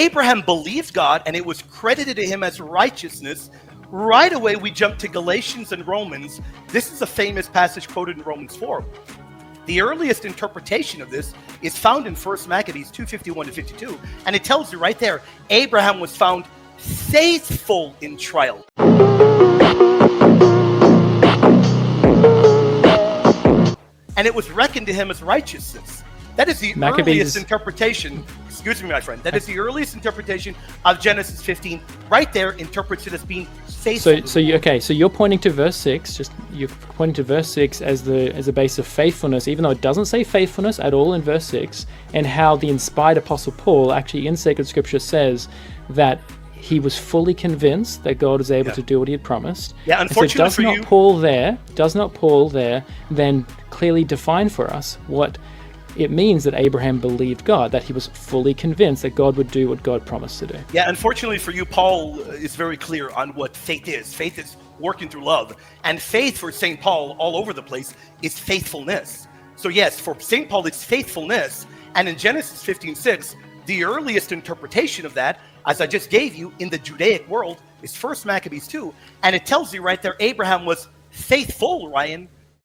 Abraham believed God and it was credited to him as righteousness. Right away, we jump to Galatians and Romans. This is a famous passage quoted in Romans 4. The earliest interpretation of this is found in 1 Maccabees 2:51-52. And it tells you right there, Abraham was found faithful in trial. And it was reckoned to him as righteousness. That is the earliest interpretation. Excuse me, my friend. That is the earliest interpretation of Genesis 15. Right there, interprets it as being faithful. So you're pointing to verse 6. You're pointing to verse 6 as a base of faithfulness, even though it doesn't say faithfulness at all in verse 6, and how the inspired Apostle Paul actually in Sacred Scripture says that he was fully convinced that God was able to do what he had promised. Yeah, unfortunately so does not Paul there then clearly define for us what it means that Abraham believed God, that he was fully convinced that God would do what God promised to do? Yeah, unfortunately for you, Paul is very clear on what faith is. Faith is working through love. And faith for St. Paul all over the place is faithfulness. So yes, for St. Paul, it's faithfulness. And in Genesis 15:6, the earliest interpretation of that, as I just gave you, in the Judaic world, is 1 Maccabees 2. And it tells you right there, Abraham was faithful, Ryan,